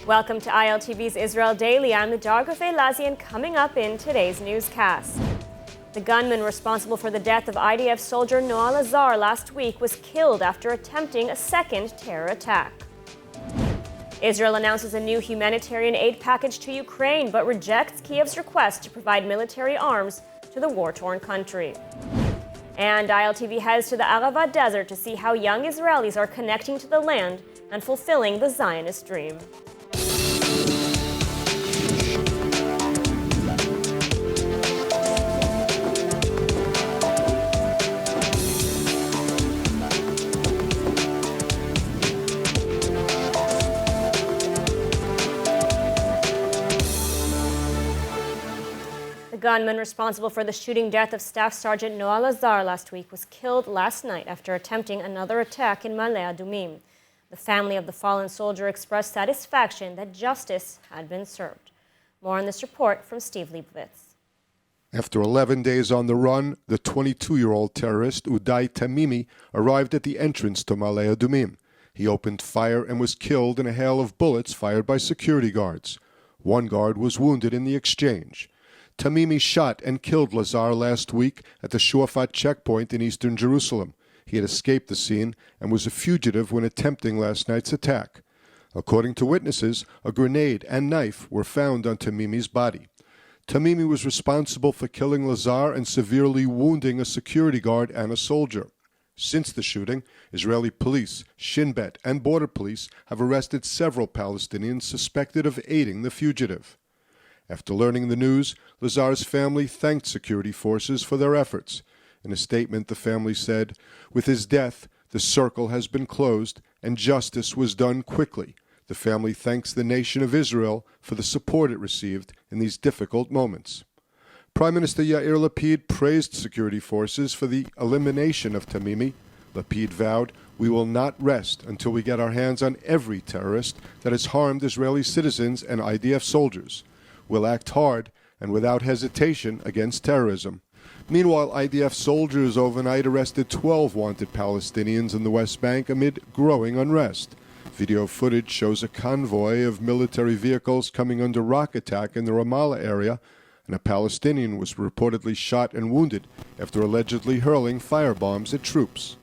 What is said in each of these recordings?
Welcome to ILTV's Israel Daily. I'm the geographer Lazian. Coming up in today's newscast. The gunman responsible for the death of IDF soldier Noa Lazar last week was killed after attempting a second terror attack. Israel announces a new humanitarian aid package to Ukraine, but rejects Kyiv's request to provide military arms to the war-torn country. And ILTV heads to the Arava desert to see how young Israelis are connecting to the land and fulfilling the Zionist dream. The gunman responsible for the shooting death of Staff Sergeant Noa Lazar last week was killed last night after attempting another attack in Ma'ale Adumim. The family of the fallen soldier expressed satisfaction that justice had been served. More on this report from Steve Leibovitz. After 11 days on the run, the 22-year-old terrorist Uday Tamimi arrived at the entrance to Ma'ale Adumim. He opened fire and was killed in a hail of bullets fired by security guards. One guard was wounded in the exchange. Tamimi shot and killed Lazar last week at the Shuafat checkpoint in eastern Jerusalem. He had escaped the scene and was a fugitive when attempting last night's attack. According to witnesses, a grenade and knife were found on Tamimi's body. Tamimi was responsible for killing Lazar and severely wounding a security guard and a soldier. Since the shooting, Israeli police, Shin Bet, and border police have arrested several Palestinians suspected of aiding the fugitive. After learning the news, Lazar's family thanked security forces for their efforts. In a statement, the family said, "With his death, the circle has been closed and justice was done quickly. The family thanks the nation of Israel for the support it received in these difficult moments." Prime Minister Yair Lapid praised security forces for the elimination of Tamimi. Lapid vowed, "We will not rest until we get our hands on every terrorist that has harmed Israeli citizens and IDF soldiers. We'll act hard and without hesitation against terrorism." Meanwhile, IDF soldiers overnight arrested 12 wanted Palestinians in the West Bank amid growing unrest. Video footage shows a convoy of military vehicles coming under rock attack in the Ramallah area, and a Palestinian was reportedly shot and wounded after allegedly hurling firebombs at troops.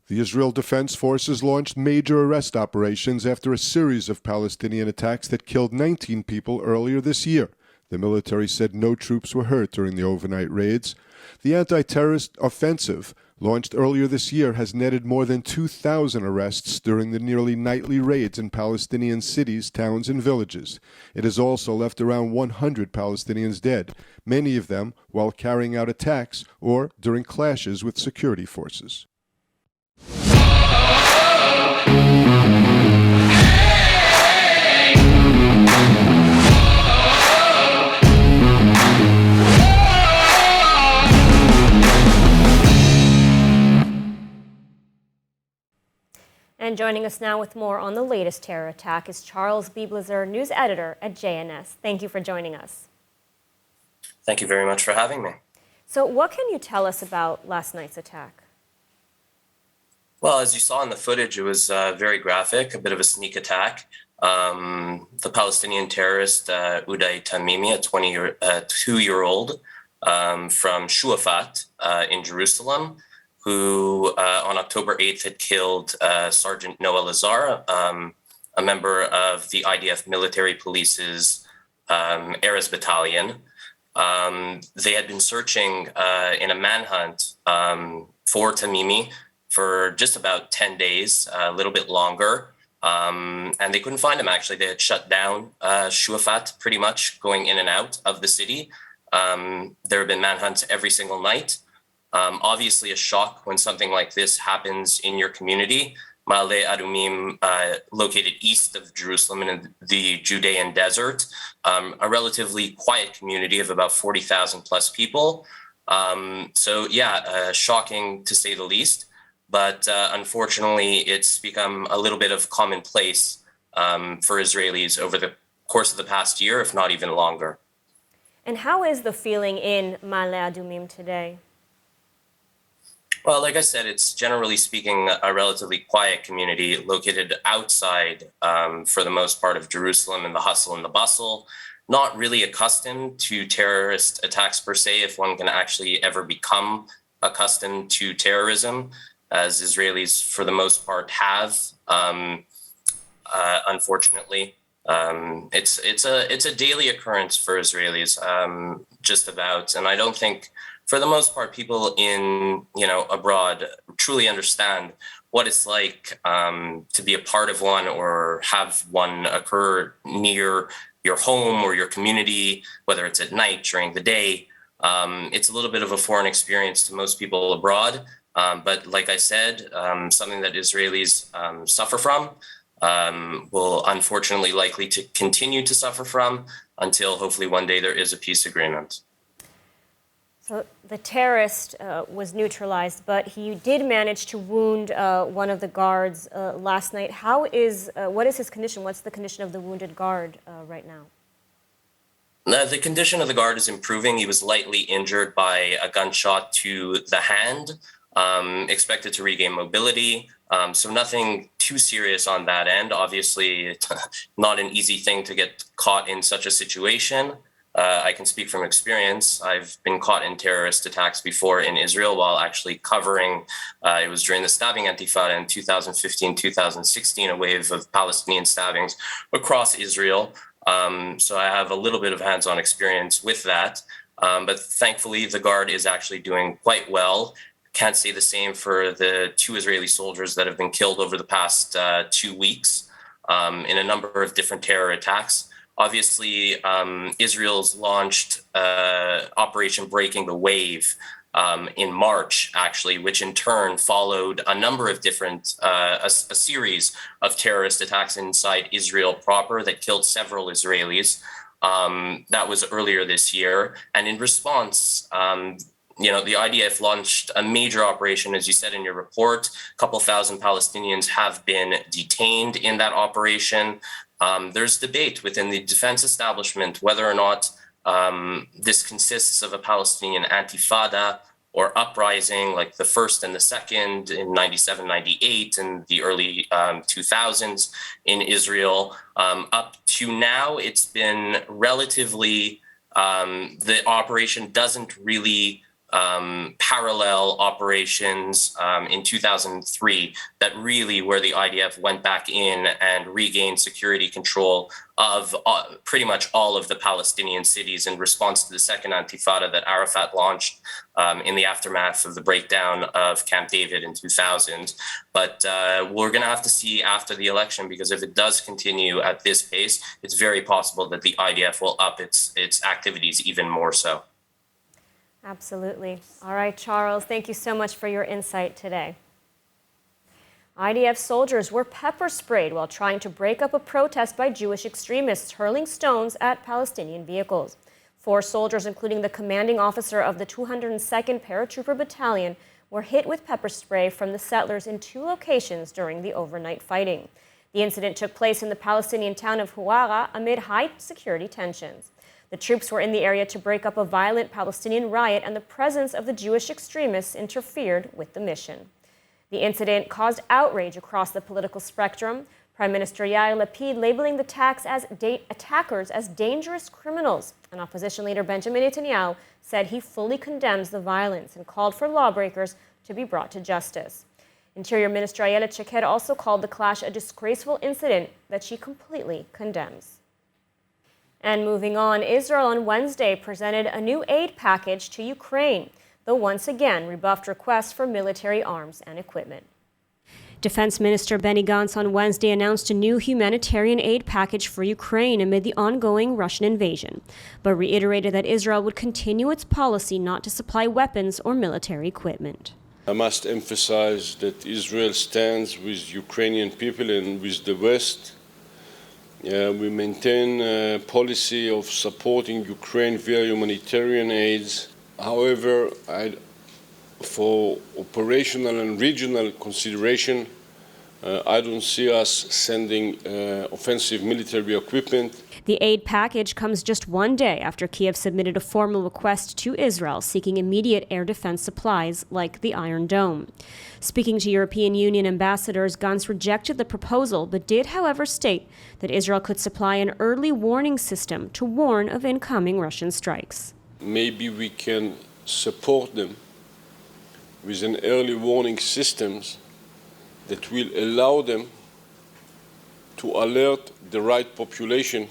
The Israel Defense Forces launched major arrest operations after a series of Palestinian attacks that killed 19 people earlier this year. The military said no troops were hurt during the overnight raids. The anti-terrorist offensive, launched earlier this year, has netted more than 2,000 arrests during the nearly nightly raids in Palestinian cities, towns, and villages. It has also left around 100 Palestinians dead, many of them while carrying out attacks or during clashes with security forces. And joining us now with more on the latest terror attack is Charles Bieblazer, news editor at JNS. Thank you for joining us. Thank you very much for having me. So what can you tell us about last night's attack? Well, as you saw in the footage, it was very graphic, a bit of a sneak attack. The Palestinian terrorist, Uday Tamimi, a 22-year-old from Shuafat in Jerusalem, who on October 8th had killed Sergeant Noa Lazar, a member of the IDF military police's Erez battalion. They had been searching in a manhunt for Tamimi for just about 10 days, a little bit longer, and they couldn't find him, actually. They had shut down Shuafat pretty much, going in and out of the city. There have been manhunts every single night. Obviously a shock when something like this happens in your community. Ma'ale Adumim, located east of Jerusalem in the Judean desert, a relatively quiet community of about 40,000 plus people. Shocking to say the least, but unfortunately it's become a little bit of commonplace for Israelis over the course of the past year, if not even longer. And how is the feeling in Ma'ale Adumim today? Well, like I said, it's generally speaking a relatively quiet community located outside, for the most part, of Jerusalem and the hustle and the bustle. Not really accustomed to terrorist attacks per se, if one can actually ever become accustomed to terrorism, as Israelis for the most part have, unfortunately. It's a daily occurrence for Israelis, just about, and I don't think, for the most part, people in abroad truly understand what it's like to be a part of one or have one occur near your home or your community, whether it's at night, during the day. It's a little bit of a foreign experience to most people abroad, but like I said, something that Israelis suffer from, will unfortunately likely to continue to suffer from until hopefully one day there is a peace agreement. So the terrorist was neutralized, but he did manage to wound one of the guards last night. What is his condition? What's the condition of the wounded guard right now? The condition of the guard is improving. He was lightly injured by a gunshot to the hand, expected to regain mobility. So nothing too serious on that end. Obviously, it's not an easy thing to get caught in such a situation. I can speak from experience. I've been caught in terrorist attacks before in Israel while actually covering, it was during the stabbing intifada in 2015, 2016, a wave of Palestinian stabbings across Israel. So I have a little bit of hands-on experience with that. But thankfully, the guard is actually doing quite well. Can't say the same for the 2 Israeli soldiers that have been killed over the past 2 weeks in a number of different terror attacks. Obviously, Israel's launched Operation Breaking the Wave in March, actually, which in turn followed a number of different, a series of terrorist attacks inside Israel proper that killed several Israelis. That was earlier this year. And in response, the IDF launched a major operation, as you said in your report. A couple thousand Palestinians have been detained in that operation. There's debate within the defense establishment whether or not this consists of a Palestinian antifada or uprising like the first and the second in 97, 98 and the early 2000s in Israel. Up to now, it's been relatively, the operation doesn't really parallel operations in 2003 that really where the IDF went back in and regained security control of pretty much all of the Palestinian cities in response to the second intifada that Arafat launched in the aftermath of the breakdown of Camp David in 2000. But we're going to have to see after the election, because if it does continue at this pace, it's very possible that the IDF will up its activities even more so. Absolutely. All right, Charles, thank you so much for your insight today. IDF soldiers were pepper sprayed while trying to break up a protest by Jewish extremists hurling stones at Palestinian vehicles. 4 soldiers, including the commanding officer of the 202nd Paratrooper Battalion, were hit with pepper spray from the settlers in 2 locations during the overnight fighting. The incident took place in the Palestinian town of Huwara amid high security tensions. The troops were in the area to break up a violent Palestinian riot, and the presence of the Jewish extremists interfered with the mission. The incident caused outrage across the political spectrum, Prime Minister Yair Lapid labeling the attackers as dangerous criminals. And opposition leader Benjamin Netanyahu said he fully condemns the violence and called for lawbreakers to be brought to justice. Interior Minister Ayelet Shaked also called the clash a disgraceful incident that she completely condemns. And moving on, Israel on Wednesday presented a new aid package to Ukraine, though once again rebuffed requests for military arms and equipment. Defense Minister Benny Gantz on Wednesday announced a new humanitarian aid package for Ukraine amid the ongoing Russian invasion, but reiterated that Israel would continue its policy not to supply weapons or military equipment. I must emphasize that Israel stands with Ukrainian people and with the West. We maintain a policy of supporting Ukraine via humanitarian aids. However, for operational and regional consideration, I don't see us sending offensive military equipment. The aid package comes just one day after Kyiv submitted a formal request to Israel seeking immediate air defense supplies like the Iron Dome. Speaking to European Union ambassadors, Gantz rejected the proposal but did, however, state that Israel could supply an early warning system to warn of incoming Russian strikes. Maybe we can support them with an early warning systems that will allow them to alert the right population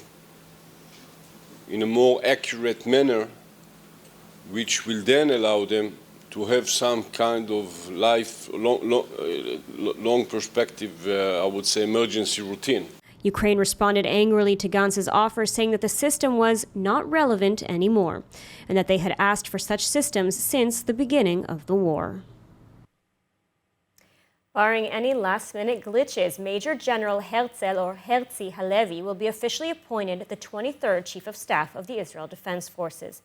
in a more accurate manner, which will then allow them to have some kind of long perspective, I would say, emergency routine. Ukraine responded angrily to Gantz's offer, saying that the system was not relevant anymore and that they had asked for such systems since the beginning of the war. Barring any last-minute glitches, Major General Herzi Halevi will be officially appointed the 23rd Chief of Staff of the Israel Defense Forces.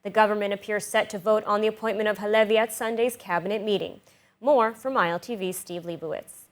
The government appears set to vote on the appointment of Halevi at Sunday's cabinet meeting. More from ILTV's Steve Leibowitz.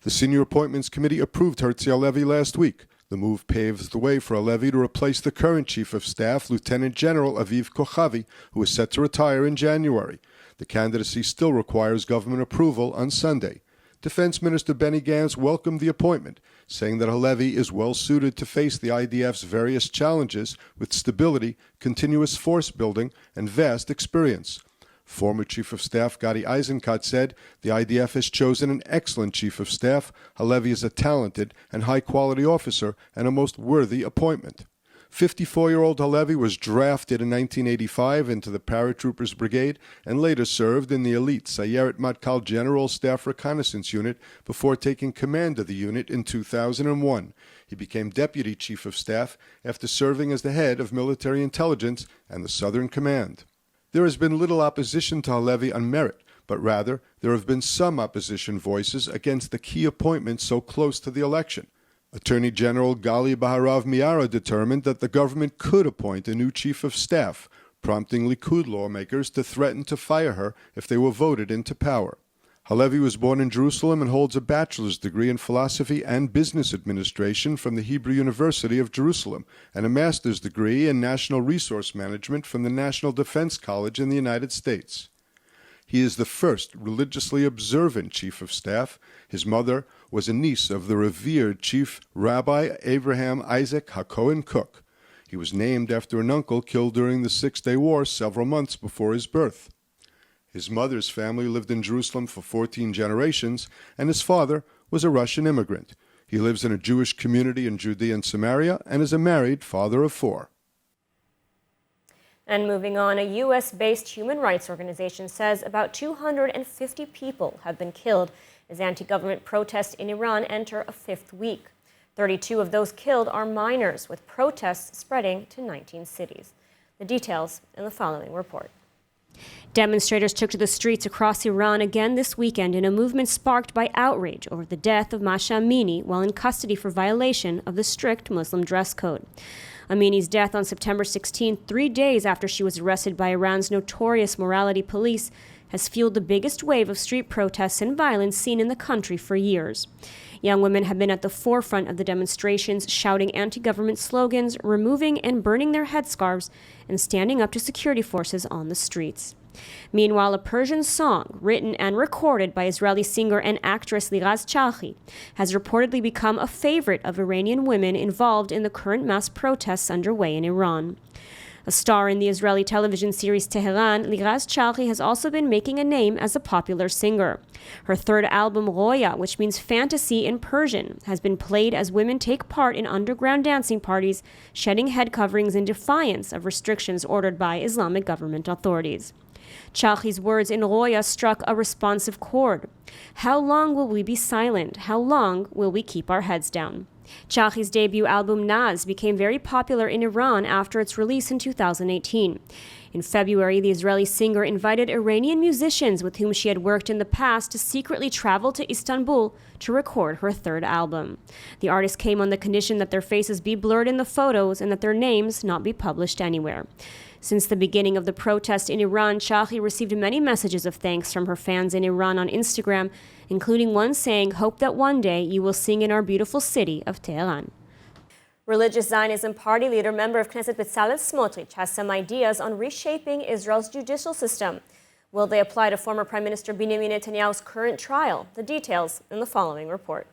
The Senior Appointments Committee approved Herzi Halevi last week. The move paves the way for Halevi to replace the current Chief of Staff, Lieutenant General Aviv Kochavi, who is set to retire in January. The candidacy still requires government approval on Sunday. Defense Minister Benny Gantz welcomed the appointment, saying that Halevi is well suited to face the IDF's various challenges with stability, continuous force building, and vast experience. Former Chief of Staff Gadi Eisenkot said the IDF has chosen an excellent Chief of Staff. Halevi is a talented and high-quality officer and a most worthy appointment. 54-year-old Halevi was drafted in 1985 into the Paratroopers Brigade and later served in the elite Sayeret Matkal General Staff Reconnaissance Unit before taking command of the unit in 2001. He became Deputy Chief of Staff after serving as the head of military intelligence and the Southern Command. There has been little opposition to Halevi on merit, but rather there have been some opposition voices against the key appointment so close to the election. Attorney General Gali Baharav Miara determined that the government could appoint a new chief of staff, prompting Likud lawmakers to threaten to fire her if they were voted into power. Halevi was born in Jerusalem and holds a bachelor's degree in philosophy and business administration from the Hebrew University of Jerusalem and a master's degree in national resource management from the National Defense College in the United States. He is the first religiously observant chief of staff. His mother was a niece of the revered Chief Rabbi Abraham Isaac HaKohen Cook. He was named after an uncle killed during the Six-Day War several months before his birth. His mother's family lived in Jerusalem for 14 generations, and his father was a Russian immigrant. He lives in a Jewish community in Judea and Samaria and is a married father of 4. And moving on, a U.S.-based human rights organization says about 250 people have been killed as anti-government protests in Iran enter a 5th week. 32 of those killed are minors, with protests spreading to 19 cities. The details in the following report. Demonstrators took to the streets across Iran again this weekend in a movement sparked by outrage over the death of Masha Amini while in custody for violation of the strict Muslim dress code. Amini's death on September 16, 3 days after she was arrested by Iran's notorious morality police, has fueled the biggest wave of street protests and violence seen in the country for years. Young women have been at the forefront of the demonstrations, shouting anti-government slogans, removing and burning their headscarves, and standing up to security forces on the streets. Meanwhile, a Persian song, written and recorded by Israeli singer and actress Liraz Chalchi, has reportedly become a favorite of Iranian women involved in the current mass protests underway in Iran. A star in the Israeli television series Tehran, Liraz Chalchi has also been making a name as a popular singer. Her third album, Roya, which means fantasy in Persian, has been played as women take part in underground dancing parties, shedding head coverings in defiance of restrictions ordered by Islamic government authorities. Chalchi's words in Roya struck a responsive chord. How long will we be silent? How long will we keep our heads down? Chalchi's debut album Naz became very popular in Iran after its release in 2018. In February, the Israeli singer invited Iranian musicians with whom she had worked in the past to secretly travel to Istanbul to record her third album. The artist came on the condition that their faces be blurred in the photos and that their names not be published anywhere. Since the beginning of the protest in Iran, Shahri received many messages of thanks from her fans in Iran on Instagram, including one saying, "Hope that one day you will sing in our beautiful city of Tehran." Religious Zionism party leader, member of Knesset Bezalel Smotrich, has some ideas on reshaping Israel's judicial system. Will they apply to former Prime Minister Benjamin Netanyahu's current trial? The details in the following report.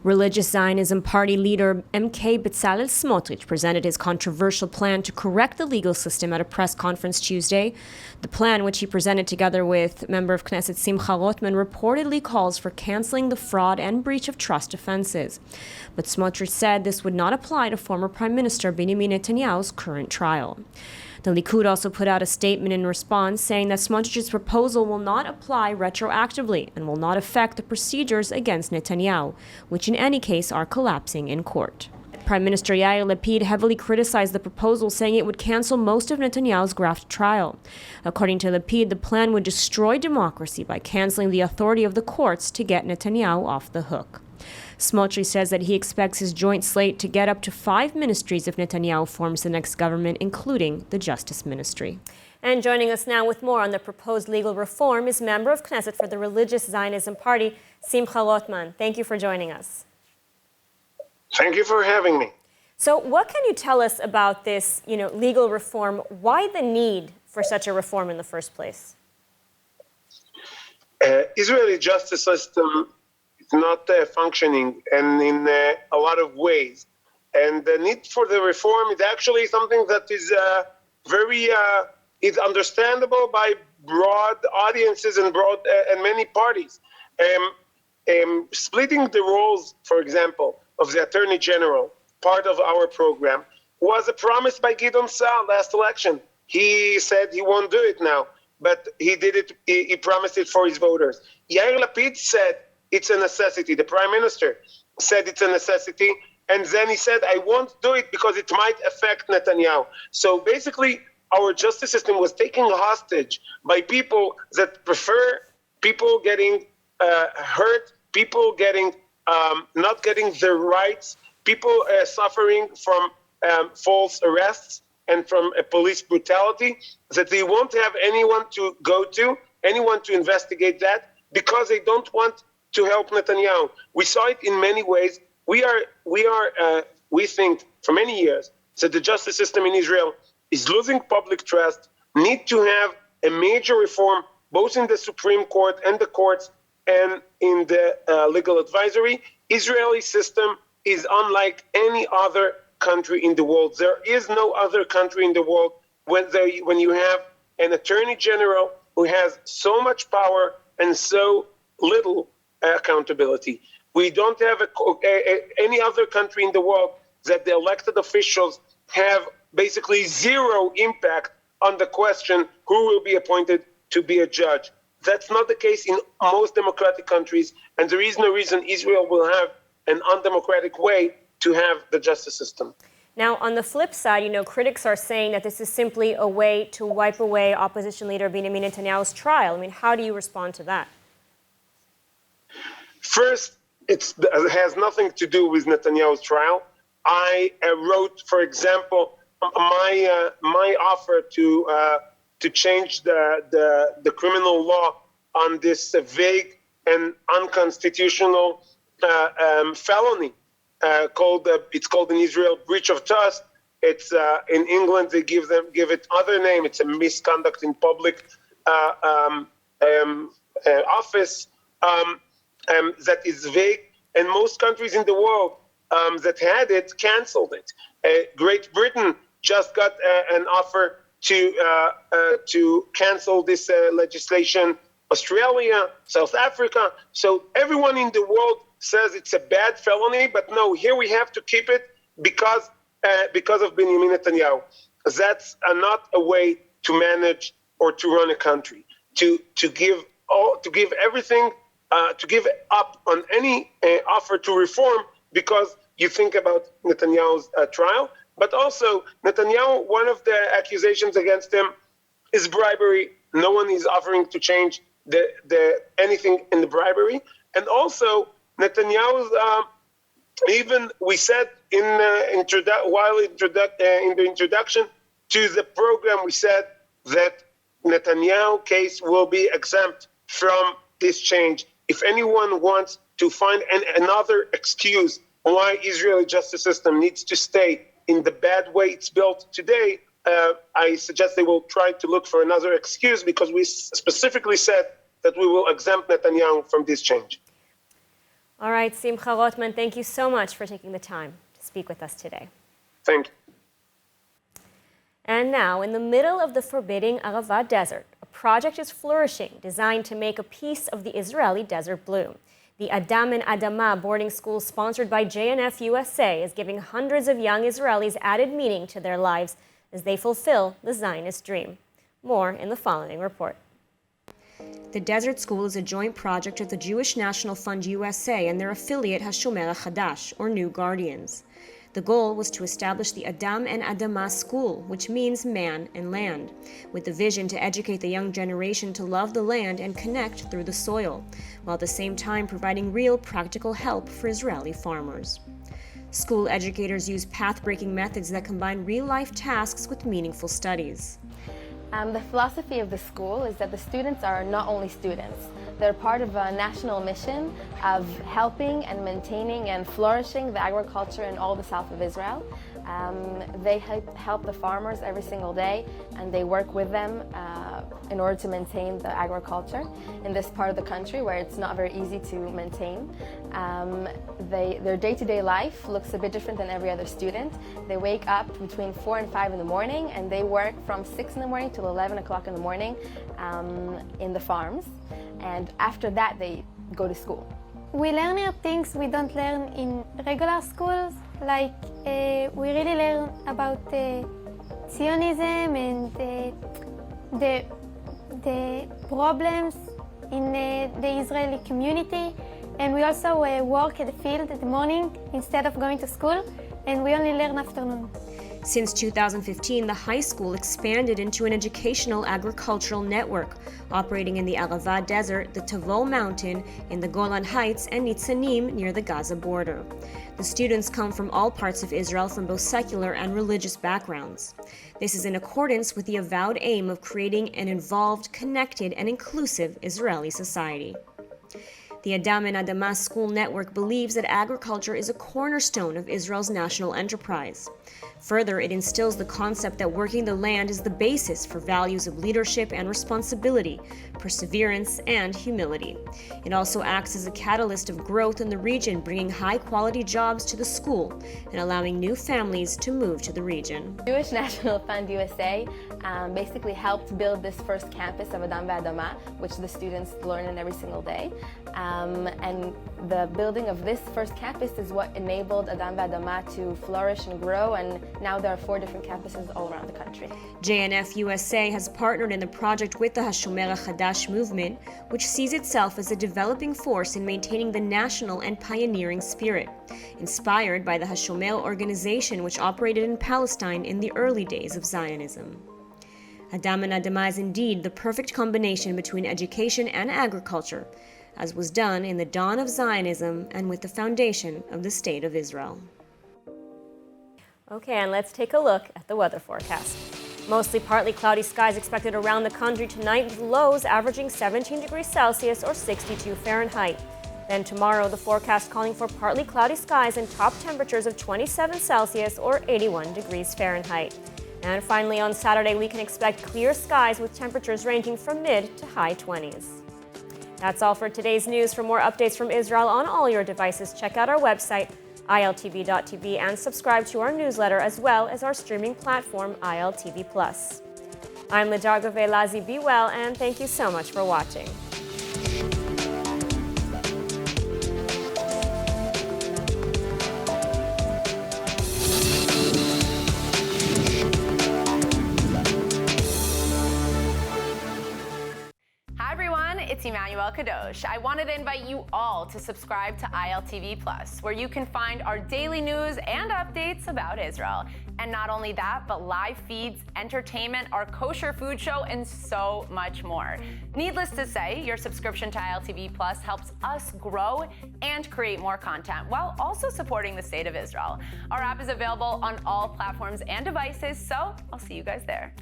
Religious Zionism party leader MK Bezalel Smotrich presented his controversial plan to correct the legal system at a press conference Tuesday. The plan, which he presented together with member of Knesset Simcha Rotman, reportedly calls for canceling the fraud and breach of trust offenses. But Smotrich said this would not apply to former Prime Minister Benjamin Netanyahu's current trial. The Likud also put out a statement in response saying that Smotrich's proposal will not apply retroactively and will not affect the procedures against Netanyahu, which in any case are collapsing in court. Prime Minister Yair Lapid heavily criticized the proposal, saying it would cancel most of Netanyahu's graft trial. According to Lapid, the plan would destroy democracy by canceling the authority of the courts to get Netanyahu off the hook. Smotrich says that he expects his joint slate to get up to 5 ministries if Netanyahu forms the next government, including the Justice Ministry. And joining us now with more on the proposed legal reform is member of Knesset for the Religious Zionism Party, Simcha Rotman. Thank you for joining us. Thank you for having me. So what can you tell us about this, legal reform? Why the need for such a reform in the first place? Israeli justice system not functioning, and in a lot of ways. And the need for the reform is actually something that is is understandable by broad audiences and many parties. Splitting the roles, for example, of the Attorney General, part of our program, was a promise by Gideon Sa'ar last election. He said he won't do it now, but he did it. He promised it for his voters. Yair Lapid said it's a necessity. The Prime Minister said it's a necessity, and then he said, I won't do it because it might affect Netanyahu. So basically, our justice system was taken hostage by people that prefer people getting hurt, people getting not getting their rights, people suffering from false arrests and from police brutality, that they won't have anyone to go to, anyone to investigate that, because they don't want to help Netanyahu. We saw it in many ways. We think for many years that the justice system in Israel is losing public trust, need to have a major reform, both in the Supreme Court and the courts and in the legal advisory. Israeli system is unlike any other country in the world. There is no other country in the world when you have an attorney general who has so much power and so little accountability. We don't have any other country in the world that the elected officials have basically zero impact on the question who will be appointed to be a judge. That's not the case in most democratic countries, and there is no reason Israel will have an undemocratic way to have the justice system. Now, on the flip side, critics are saying that this is simply a way to wipe away opposition leader Benjamin Netanyahu's trial. I mean, how do you respond to that? First, it has nothing to do with Netanyahu's trial. I wrote, for example, my offer to change the criminal law on this vague and unconstitutional felony it's called in Israel breach of trust. It's in England they give it other name. It's a misconduct in public office. That is vague, and most countries in the world that had it canceled it. Great Britain just got an offer to cancel this legislation. Australia, South Africa. So everyone in the world says it's a bad felony, but no, here we have to keep it because of Benjamin Netanyahu. That's not a way to manage or to run a country. To give everything. To give up on any offer to reform because you think about Netanyahu's trial. But also, Netanyahu, one of the accusations against him is bribery. No one is offering to change anything in the bribery. And also, Netanyahu's, even we said in the introduction to the program, we said that Netanyahu case will be exempt from this change. If anyone wants to find another excuse why Israeli justice system needs to stay in the bad way it's built today, I suggest they will try to look for another excuse, because we specifically said that we will exempt Netanyahu from this change. All right, Simcha Rotman, thank you so much for taking the time to speak with us today. Thank you. And now, in the middle of the forbidding Arava desert, a project is flourishing designed to make a piece of the Israeli desert bloom. The Adam and Adama boarding school sponsored by JNF USA is giving hundreds of young Israelis added meaning to their lives as they fulfill the Zionist dream. More in the following report. The Desert School is a joint project of the Jewish National Fund USA and their affiliate HaShomer HaChadash, or New Guardians. The goal was to establish the Adam and Adama School, which means man and land, with the vision to educate the young generation to love the land and connect through the soil, while at the same time providing real practical help for Israeli farmers. School educators use path-breaking methods that combine real-life tasks with meaningful studies. The philosophy of the school is that the students are not only students. They're part of a national mission of helping and maintaining and flourishing the agriculture in all the south of Israel. They help the farmers every single day, and they work with them in order to maintain the agriculture in this part of the country where it's not very easy to maintain. Their day-to-day life looks a bit different than every other student. They wake up between 4 and 5 in the morning, and they work from 6 in the morning till 11 o'clock in the morning in the farms. And after that, they go to school. We learn here things we don't learn in regular schools, like we really learn about Zionism and the problems in the Israeli community. And we also work at the field in the morning instead of going to school, and we only learn afternoon. Since 2015, the high school expanded into an educational agricultural network, operating in the Arava Desert, the Tavol Mountain, in the Golan Heights, and Nitzanim near the Gaza border. The students come from all parts of Israel from both secular and religious backgrounds. This is in accordance with the avowed aim of creating an involved, connected, and inclusive Israeli society. The Adam and Adama School Network believes that agriculture is a cornerstone of Israel's national enterprise. Further, it instills the concept that working the land is the basis for values of leadership and responsibility, perseverance, and humility. It also acts as a catalyst of growth in the region, bringing high-quality jobs to the school and allowing new families to move to the region. Jewish National Fund USA basically helped build this first campus of Adam V'Adama, which the students learn in every single day. And the building of this first campus is what enabled Adam V'Adama to flourish and grow, and now there are 4 different campuses all around the country. JNF USA has partnered in the project with the HaShomer HaChadash movement, which sees itself as a developing force in maintaining the national and pioneering spirit, inspired by the HaShomer organization which operated in Palestine in the early days of Zionism. Adam and Adama is indeed the perfect combination between education and agriculture, as was done in the dawn of Zionism and with the foundation of the State of Israel. Okay, and let's take a look at the weather forecast. Mostly partly cloudy skies expected around the country tonight, with lows averaging 17 degrees Celsius or 62 Fahrenheit. Then tomorrow, the forecast calling for partly cloudy skies and top temperatures of 27 Celsius or 81 degrees Fahrenheit. And finally, on Saturday, we can expect clear skies with temperatures ranging from mid to high 20s. That's all for today's news. For more updates from Israel on all your devices, check out our website, ILTV.tv, and subscribe to our newsletter as well as our streaming platform, ILTV+. I'm Ladarga Velazi. Be well, and thank you so much for watching. Hi everyone, it's Emmanuel Well, Kadosh, I wanted to invite you all to subscribe to ILTV Plus, where you can find our daily news and updates about Israel. And not only that, but live feeds, entertainment, our kosher food show, and so much more. Needless to say, your subscription to ILTV Plus helps us grow and create more content while also supporting the state of Israel. Our app is available on all platforms and devices, so I'll see you guys there.